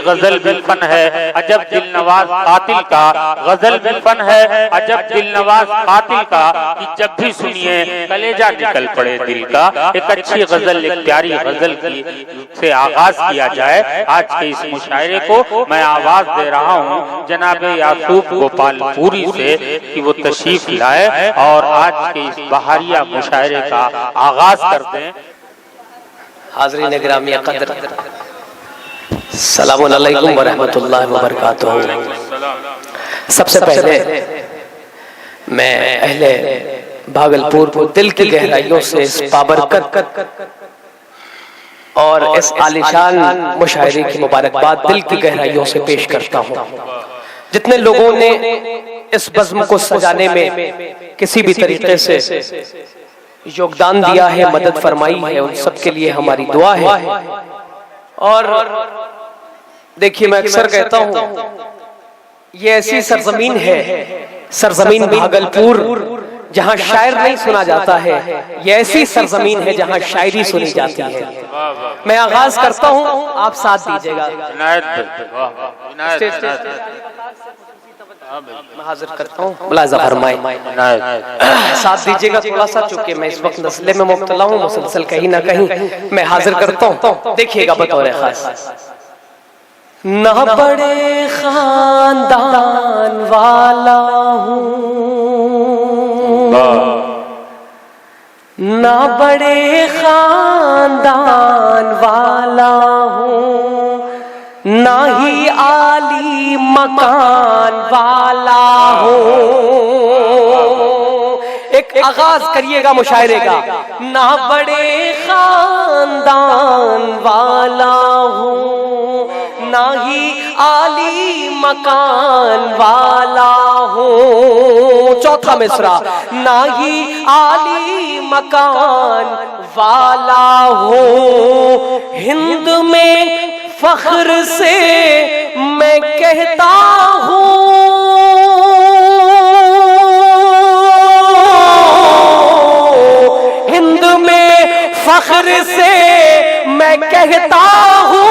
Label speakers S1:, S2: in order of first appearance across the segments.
S1: غزل بھی فن ہے عجب دل نواز قاتل کا، غزل بھی فن ہے عجب دل نواز قاتل کا، کہ جب بھی سنیے کلیجہ نکل پڑے دل کا۔ ایک اچھی غزل، ایک پیاری غزل کی سے آغاز کیا جائے آج کے اس مشاعرے کو۔ میں آواز دے رہا ہوں جناب یاسوف گوپال پوری سے کہ وہ تشریف لائے اور آج کے اس بہاریہ مشاعرے کا آغاز کرتے ہیں۔
S2: حاضرین گرامی قدر، السلام علیکم ورحمۃ اللہ وبرکاتہ۔ سب سے پہلے میں اہل بھاگلپور کو دل کی گہرائیوں سے اس بابرکت اور اس عالیشان مشاعرے کی مبارکباد دل کی گہرائیوں سے پیش کرتا ہوں۔ جتنے لوگوں نے اس بزم کو سجانے میں کسی بھی طریقے سے یوگدان دیا ہے، مدد فرمائی ہے، ان سب کے لیے ہماری دعا ہے۔ اور دیکھیے میں اکثر کہتا ہوں یہ ایسی سرزمین ہے، سرزمین بھاگلپور، جہاں شاعر نہیں سنا جاتا ہے، یہ ایسی سرزمین ہے جہاں شاعری سنی جاتی ہے۔ میں آغاز کرتا ہوں، آپ ساتھ دیجئے گا۔ میں حاضر کرتا ہوں، ملاحظہ فرمائیں، ساتھ دیجئے گا تھوڑا سا، چونکہ میں اس وقت نزلے میں مبتلا ہوں، مسلسل کہیں نہ کہیں میں حاضر کرتا ہوں۔ دیکھیے گا بطور خاص، نہ بڑے خاندان والا ہوں، نہ بڑے خاندان والا ہوں، نہ ہی عالی مکان والا ہوں۔ ایک آغاز کریے گا مشاعرے کا، نہ بڑے خاندان والا ہوں، نہ ہی عالی مکان والا ہوں۔ چوتھا مصرع، نہ ہی عالی مکان والا ہوں، ہند میں فخر سے میں کہتا ہوں، ہند میں فخر سے میں کہتا ہوں،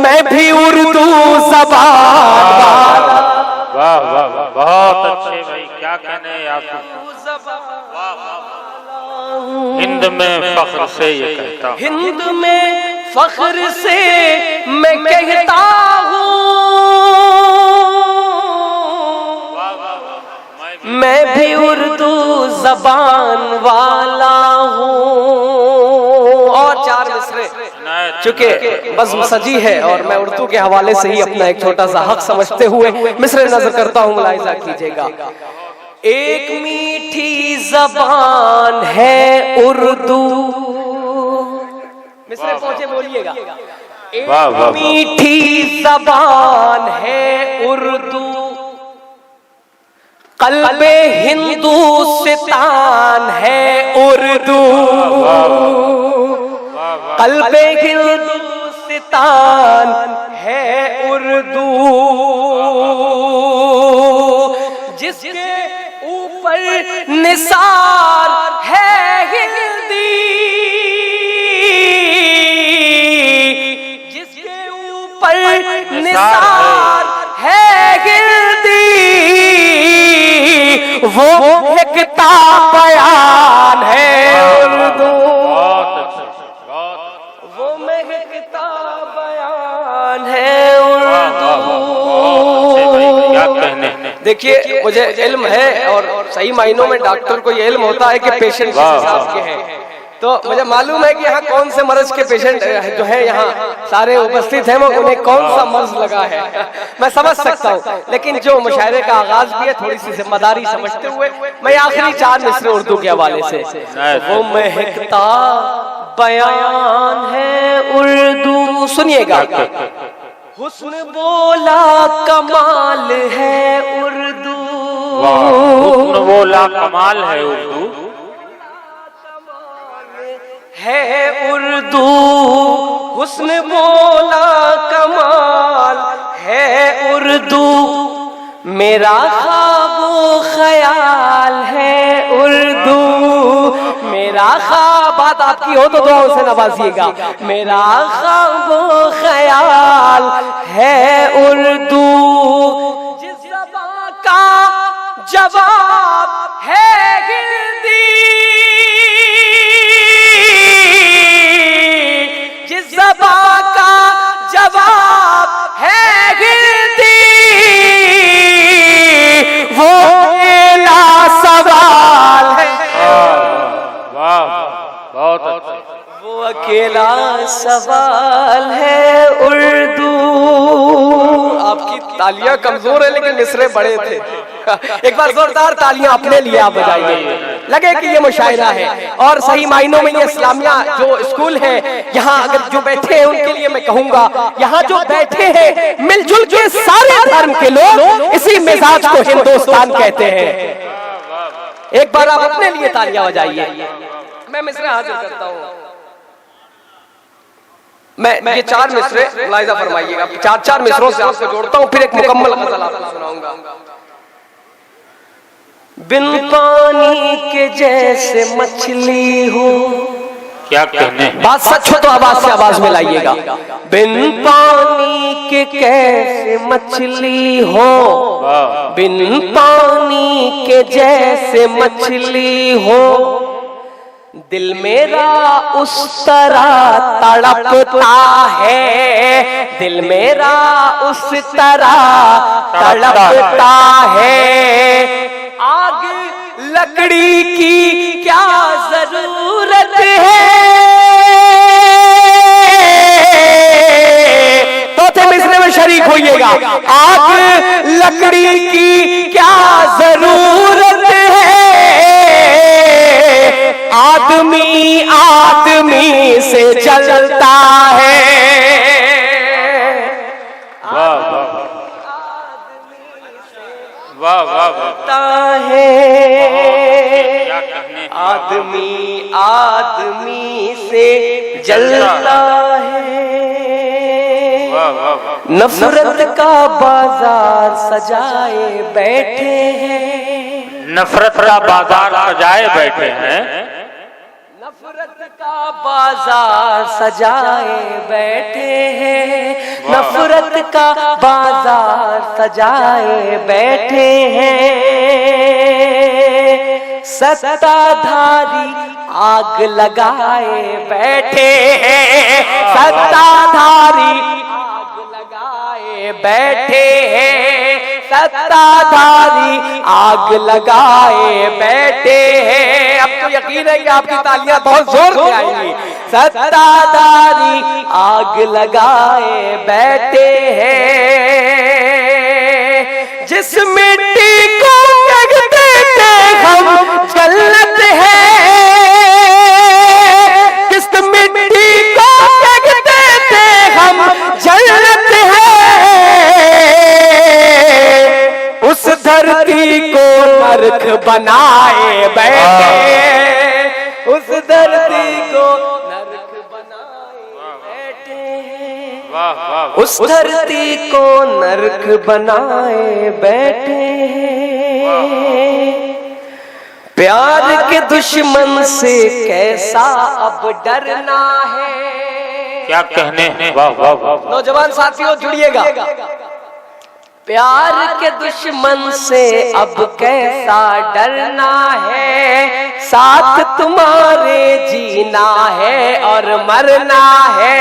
S2: میں بھی اردو زبان والا۔
S1: واہ واہ واہ، بہت اچھے بھائی، کیا کہنے یاسوف، ہند میں فخر سے یہ کہتا ہوں،
S2: ہند میں فخر سے میں کہتا ہوں، میں بھی اردو زبان والا ہوں۔ اور چار مصرے، چونکہ بزم سجی ہے اور میں اردو کے حوالے سے ہی اپنا ایک چھوٹا سا حق سمجھتے ہوئے مصرے نظر کرتا ہوں، ملاحظہ کیجئے گا۔ ایک میٹھی زبان ہے اردو، مصرے پہنچے بولیے گا۔ ایک میٹھی زبان ہے اردو، قلب ہندوستان ہے اردو، قلب ہندوستان ہے اردو، جس کے اوپر نثار ہے ہندی، جس کے اوپر نثار ہے ہندی، وہ ایکتا بیان ہے اردو، وہ مہکتا بیان ہے اردو۔ دیکھیے مجھے علم ہے اور صحیح معنوں میں ڈاکٹر کو یہ علم ہوتا ہے کہ پیشنٹ کس حساب کے ہیں، تو مجھے معلوم ہے کہ یہاں کون سے مرض کے پیشنٹ جو ہیں یہاں سارے اپستھت ہیں، وہ انہیں کون سا مرض لگا ہے میں سمجھ سکتا ہوں، لیکن جو مشاعرے کا آغاز بھی ہے تھوڑی سی ذمہ داری سمجھتے ہوئے میں آخری چار مصرے اردو کے حوالے سے، وہ مہکتا بیان ہے اردو، سنیے گا۔ حسن بولا کمال ہے اردو،
S1: حسن بولا کمال ہے اردو،
S2: ہے اردو، حسن بولا کمال ہے اردو، میرا خواب و خیال ہے اردو، میرا خواب، بات آپ کی ہو تو دعاؤں سے نوازیے گا، میرا خواب و جواب ہے ہندی، جس زبان کا جواب ہے ہندی، وہ اکیلا سوال ہے،
S1: بہت اچھا،
S2: وہ اکیلا سوال ہے اردو۔ آپ کی تالیاں کمزور ہیں لیکن مصرے بڑے تھے، ایک بار زوردار تالیاں اپنے لیے آپ بجائیے، لگے کہ یہ مشاعرہ ہے، اور صحیح معنوں میں یہ اسلامیہ جو اسکول ہے، یہاں اگر جو بیٹھے ہیں ان کے لیے میں کہوں گا، یہاں جو بیٹھے ہیں مل جل کے سارے دھرم کے لوگ اسی مزاج کو ہندوستان کہتے ہیں۔ ایک بار آپ اپنے لیے تالیاں بجائیے۔ میں مصرے حاضر کرتا ہوں، میں یہ 4 مصرے ملاحظہ فرمائیے گا، 4 مصروں سے آپ کو جوڑتا ہوں، پھر ایک مکمل غزل آپ کو سناؤں گا۔ بن پانی کے جیسے مچھلی ہو،
S1: کیا کہنے،
S2: بات سچ ہو تو آواز سے آواز میں لائیے گا۔ بن پانی کے کیسے مچھلی ہو، بن پانی کے جیسے مچھلی ہو، دل میرا اس طرح تڑپتا ہے، دل میرا اس طرح تڑپتا ہے، آگ لکڑی کی کیا ضرورت ہے، تو مصرے میں شریک ہوئیے گا، آگ لکڑی کی کیا ضرورت ہے، آدمی آدمی سے جلتا ہے، آدمی آدمی سے جلتا ہے، نفرت کا بازار سجائے بیٹھے ہیں،
S1: نفرت کا بازار سجائے بیٹھے ہیں،
S2: نفرت کا بازار سجائے بیٹھے ہیں، نفرت کا بازار سجائے بیٹھے ہیں، ستہ دھاری آگ لگائے بیٹھے ہیں، ستہ دھاری آگ لگائے بیٹھے ہیں، ستہ دھاری آگ لگائے بیٹھے ہیں۔ اب تو یقین ہے کہ آپ کی تالیاں بہت زور سے آئیں گی۔ ستہ دھاری آگ لگائے بیٹھے ہیں، جس مٹی کو کہتے تھے ہم جنت ہے، جس مٹی کو کہتے تھے ہم جنت ہے، اس دھرتی کو نرک بنائے بیٹھے، اس دھرتی کو نرک بنائے بیٹھے، اس دھرتی کو نرک بنائے بیٹھے، پیار کے دشمن سے کیسا اب ڈرنا ہے،
S1: کیا کہنے، واہ واہ واہ،
S2: نوجوان ساتھیوں جڑیے گا، پیار کے دشمن سے اب کیسا ڈرنا ہے، ساتھ تمہارے جینا ہے اور مرنا ہے،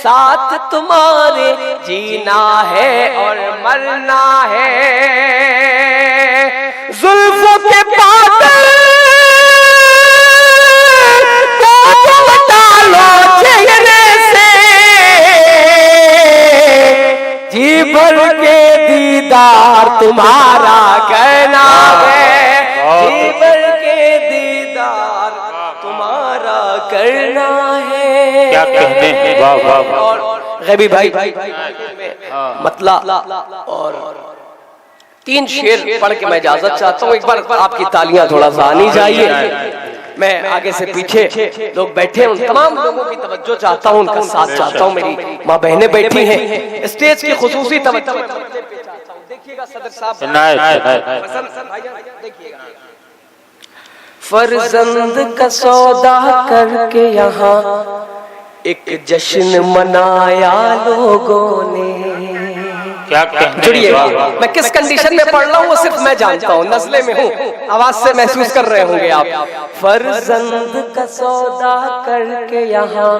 S2: ساتھ تمہارے جینا ہے اور مرنا ہے، زلفوں کے بادل کو ڈالو چہرے سے، جی بھر کے دیدار تمہارا کرنا ہے، جی بھر کے دیدار تمہارا کرنا ہے،
S1: کیا کہنے، واہ واہ واہ،
S2: اور غیبی بھائی مطلع اور 3 شعر پڑھ کے میں اجازت چاہتا ہوں، ایک بار آپ کی تالیاں تھوڑا سا آنی چاہیے، میں آگے سے پیچھے لوگ بیٹھے ہیں ان تمام لوگوں کی توجہ چاہتا ہوں، ان کا ساتھ چاہتا ہوں، میری ماں بہنیں بیٹھی ہیں، اسٹیج کی خصوصی توجہ دیکھیے گا صدر صاحب، فرزند کا سودا کر کے یہاں ایک جشن منایا لوگوں نے،
S1: کیا کہنے
S2: جڑیے
S1: واہ
S2: میں کس کنڈیشن میں پڑھ رہا ہوں وہ صرف میں جانتا ہوں، نزلے میں ہوں، آواز سے محسوس کر رہے ہوں گے آپ۔ فرزند کا سودا کر کے یہاں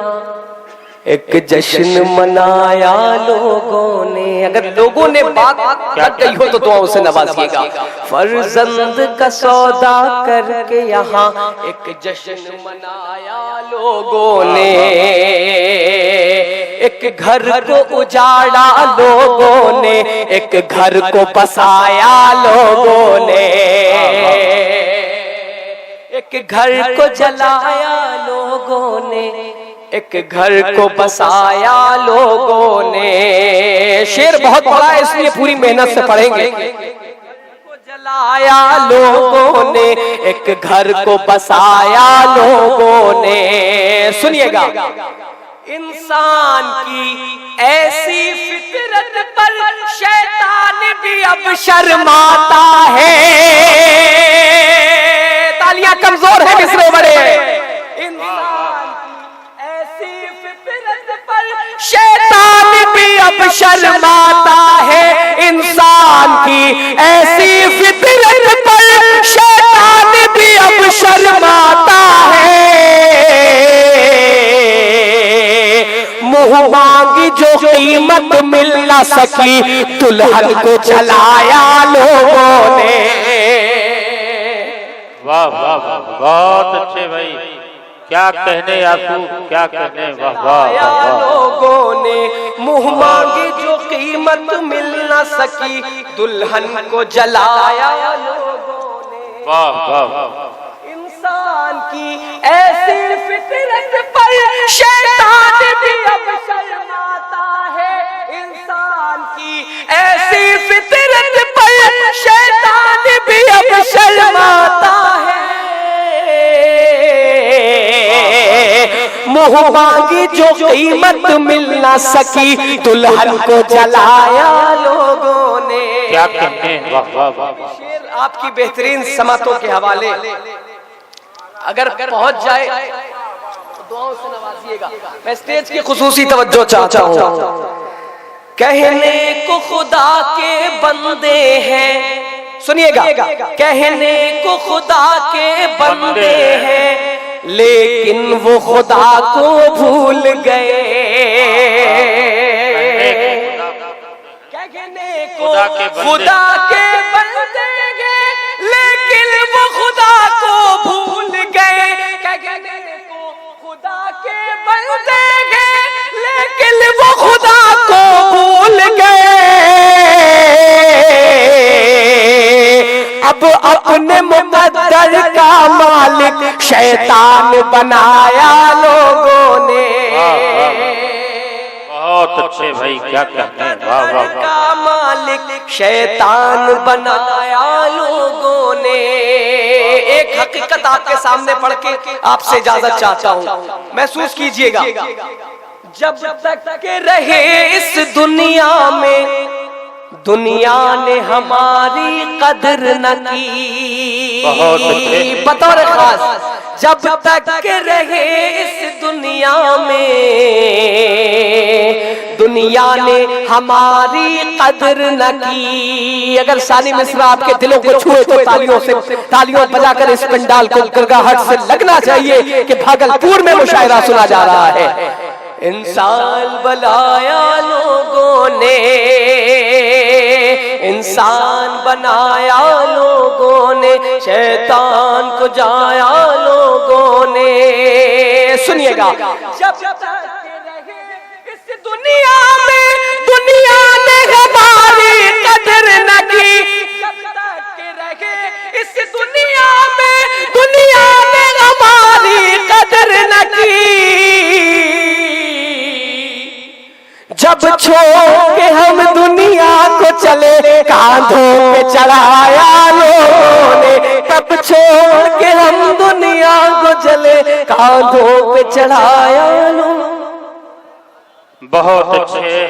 S2: ایک جشن منایا لوگوں نے، اگر لوگوں نے بات لگ گئی ہو تو دعاؤں سے نوازیے گا۔ فرزند کا سودا کر کے یہاں ایک جشن منایا لوگوں نے، ایک گھر کو اجاڑا لوگوں نے، ایک گھر کو بسایا لوگوں نے، ایک گھر کو جلایا لوگوں نے، ایک گھر کو بسایا لوگوں نے۔ شعر بہت بڑا ہے اس لیے پوری محنت سے پڑھیں گے۔ جلایا لوگوں نے، ایک گھر کو بسایا لوگوں نے۔ سنیے گا، انسان کی ایسی فطرت پر شیطان بھی اب شرماتا ہے۔ تالیاں کمزور ہیں مصرے بڑے۔ شیطان بھی اب شرماتا ہے، انسان کی ایسی فطرت پر شیطان بھی اب شرماتا ہے۔ منہ مانگی جو قیمت مل نہ سکی، دلہن کو جلایا لوگوں نے۔
S1: واہ واہ واہ، بہت اچھے بھائی، کیا کہنے یاسو، کیا کہنے، واہ واہ واہ۔
S2: لوگوں نے منہ مانگی جو قیمت مل نہ سکی، دلہن کو جلایا لوگوں نے۔
S1: واہ واہ واہ،
S2: انسان کی ایسی فطرت پر شیطان بھی اب شرماتا ہے، انسان کی ایسی فطرت پر شیطان بھی اب شرماتا ہے۔ منہ مانگی جو قیمت مل نہ سکی، دلہن کو جلایا لوگوں نے۔
S1: کیا کہنے، واہ واہ واہ۔
S2: شعر آپ کی بہترین سمتوں کے حوالے اگر پہنچ جائے تو دعاؤں سے نوازیے گا۔ میں اسٹیج کی خصوصی توجہ چاہتا ہوں۔ کہنے کو خدا کے بندے ہیں، سنیے گا، کہنے کو خدا کے بندے ہیں، لیکن وہ خدا کو بھول گئے۔ کہنے کو خدا کے بندے ہیں، لیکن وہ خدا کو بھول گئے۔ کہنے کو خدا کے بندے ہیں، لیکن وہ خدا کو بھول گئے۔ اب اپنے مقدر کا مالک شیطان بنایا لوگوں نے۔
S1: بہت اچھے بھائی، کیا کہنے، واہ واہ واہ۔
S2: کا مالک شیطان بنایا لوگوں نے۔ ایک حقیقت آپ کے سامنے پڑھ کے آپ سے اجازت چاہتا ہوں، محسوس کیجئے گا۔ جب تک کہ رہے اس دنیا میں، دنیا نے ہماری قدر نہ کی۔ بطور خاص، جب تک کہ رہے اس دنیا میں، دنیا نے ہماری قدر نہ کی۔ اگر ثانی مصرع آپ کے دلوں کو چھوئے تو تالیوں بجا کر اس پنڈال کو گرگاہٹ سے لگنا چاہیے کہ بھاگلپور میں مشاعرہ سنا جا رہا ہے۔ انسان بنایا لوگوں نے، انسان بنایا لوگوں نے، شیطان کو جایا لوگوں نے۔ سنیے گا، جب تک رہے اس دنیا میں، دنیا نے ہماری قدر نہ کی۔ جب تک رہے اس دنیا میں، دنیا نے ہماری قدر نہ کی۔ جب چھوڑ کے ہم دنیا کو چلے، کاندھوں پہ چڑھایا لوگوں نے۔ تب چھوڑ کے ہم دنیا کو چلے، کاندھوں پہ چڑھایا لوگوں نے۔
S1: بہت اچھے۔